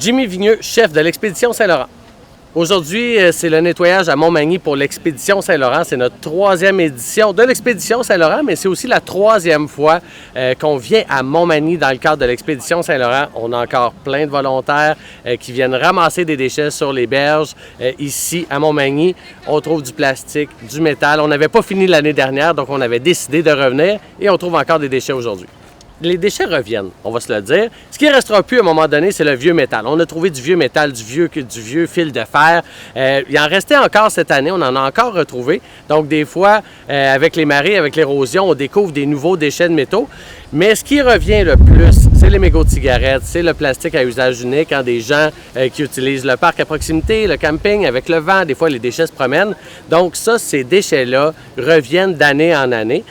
Jimmy Vigneux, chef de l'Expédition Saint-Laurent. Aujourd'hui, c'est le nettoyage à Montmagny pour l'Expédition Saint-Laurent. C'est notre 3e édition de l'Expédition Saint-Laurent, mais c'est aussi la 3e fois qu'on vient à Montmagny dans le cadre de l'Expédition Saint-Laurent. On a encore plein de volontaires qui viennent ramasser des déchets sur les berges. Ici, à Montmagny, on trouve du plastique, du métal. On n'avait pas fini l'année dernière, donc on avait décidé de revenir et on trouve encore des déchets aujourd'hui. Les déchets reviennent, on va se le dire. Ce qui ne restera plus à un moment donné, c'est le vieux métal. On a trouvé du vieux métal, du vieux fil de fer. Il en restait encore cette année, on en a encore retrouvé. Donc des fois, avec les marées, avec l'érosion, on découvre des nouveaux déchets de métaux. Mais ce qui revient le plus, c'est les mégots de cigarettes, c'est le plastique à usage unique, des gens qui utilisent le parc à proximité, le camping, avec le vent, des fois les déchets se promènent. Donc ça, ces déchets-là reviennent d'année en année.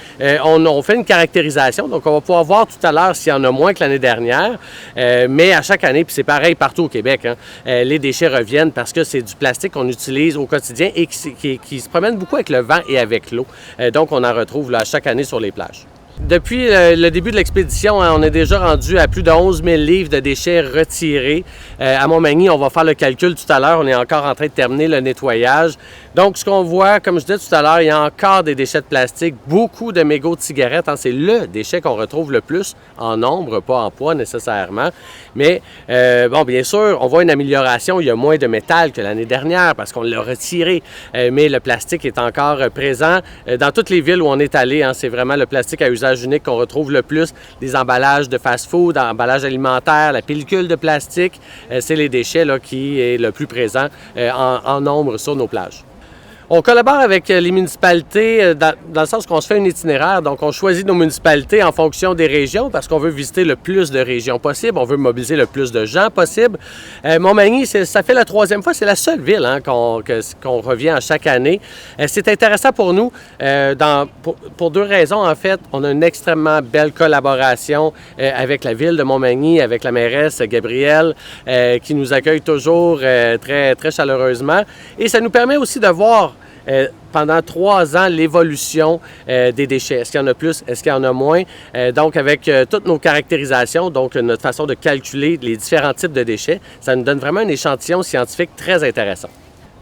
On fait une caractérisation, donc on va pouvoir voir tout à l'heure s'il y en a moins que l'année dernière, mais à chaque année, puis c'est pareil partout au Québec, les déchets reviennent parce que c'est du plastique qu'on utilise au quotidien et qui se promène beaucoup avec le vent et avec l'eau. Donc on en retrouve là, chaque année sur les plages. Depuis le début de l'expédition, on est déjà rendu à plus de 11 000 livres de déchets retirés. À Montmagny, on va faire le calcul tout à l'heure. On est encore en train de terminer le nettoyage. Donc, ce qu'on voit, comme je disais tout à l'heure, il y a encore des déchets de plastique, beaucoup de mégots de cigarettes. C'est le déchet qu'on retrouve le plus en nombre, pas en poids nécessairement. Mais, bien sûr, on voit une amélioration. Il y a moins de métal que l'année dernière parce qu'on l'a retiré. Mais le plastique est encore présent dans toutes les villes où on est allé. C'est vraiment le plastique à usage unique qu'on retrouve le plus, les emballages de fast-food, emballages alimentaires, la pellicule de plastique, c'est les déchets là, qui est le plus présent en nombre sur nos plages. On collabore avec les municipalités dans le sens qu'on se fait un itinéraire, donc on choisit nos municipalités en fonction des régions parce qu'on veut visiter le plus de régions possible, on veut mobiliser le plus de gens possible. Montmagny, ça fait la 3e fois, c'est la seule ville qu'on revient à chaque année. C'est intéressant pour nous pour 2 raisons en fait. On a une extrêmement belle collaboration avec la ville de Montmagny, avec la mairesse Gabrielle qui nous accueille toujours très, très chaleureusement et ça nous permet aussi de voir pendant 3 ans l'évolution des déchets. Est-ce qu'il y en a plus? Est-ce qu'il y en a moins? Donc, avec toutes nos caractérisations, donc notre façon de calculer les différents types de déchets, ça nous donne vraiment un échantillon scientifique très intéressant.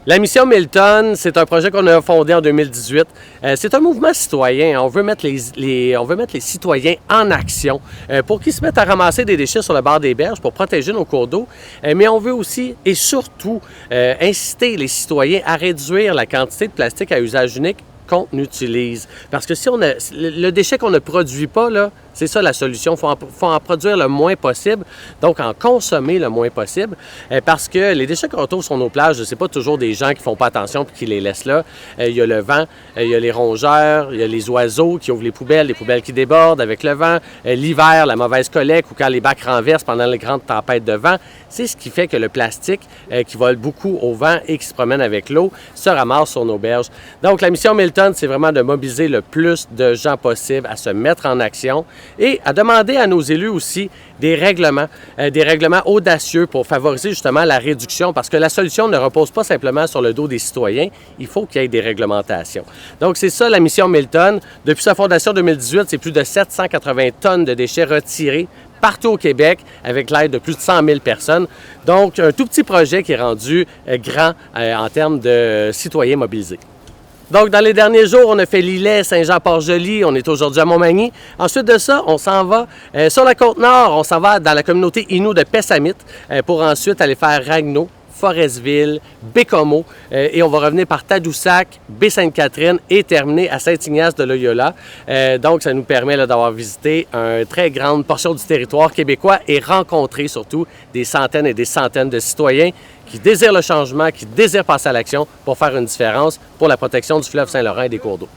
La mission Milton, c'est un projet qu'on a fondé en 2018. C'est un mouvement citoyen. On veut mettre les citoyens en action pour qu'ils se mettent à ramasser des déchets sur le bord des berges pour protéger nos cours d'eau. Mais on veut aussi et surtout inciter les citoyens à réduire la quantité de plastique à usage unique qu'on utilise. Parce que si le déchet qu'on ne produit pas, là, c'est ça la solution. Il faut en produire le moins possible, donc en consommer le moins possible, parce que les déchets qu'on retrouve sur nos plages, ce n'est pas toujours des gens qui ne font pas attention et qui les laissent là. Il y a le vent, il y a les rongeurs, il y a les oiseaux qui ouvrent les poubelles qui débordent avec le vent, l'hiver, la mauvaise collecte ou quand les bacs renversent pendant les grandes tempêtes de vent. C'est ce qui fait que le plastique qui vole beaucoup au vent et qui se promène avec l'eau se ramasse sur nos berges. Donc la mission Milton, c'est vraiment de mobiliser le plus de gens possible à se mettre en action et à demander à nos élus aussi des règlements audacieux pour favoriser justement la réduction, parce que la solution ne repose pas simplement sur le dos des citoyens, il faut qu'il y ait des réglementations. Donc c'est ça la mission Milton. Depuis sa fondation en 2018, c'est plus de 780 tonnes de déchets retirés partout au Québec avec l'aide de plus de 100 000 personnes. Donc un tout petit projet qui est rendu grand en termes de citoyens mobilisés. Donc, dans les derniers jours, on a fait Lillet, Saint-Jean-Port-Joli, on est aujourd'hui à Montmagny. Ensuite de ça, on s'en va sur la Côte-Nord, on s'en va dans la communauté Innu de Pessamit pour ensuite aller faire Ragno, Forestville, Bécomo et on va revenir par Tadoussac, Baie-Sainte-Catherine et terminer à Saint-Ignace de Loyola. Donc, ça nous permet d'avoir visité une très grande portion du territoire québécois et rencontré surtout des centaines et des centaines de citoyens qui désirent le changement, qui désirent passer à l'action pour faire une différence pour la protection du fleuve Saint-Laurent et des cours d'eau.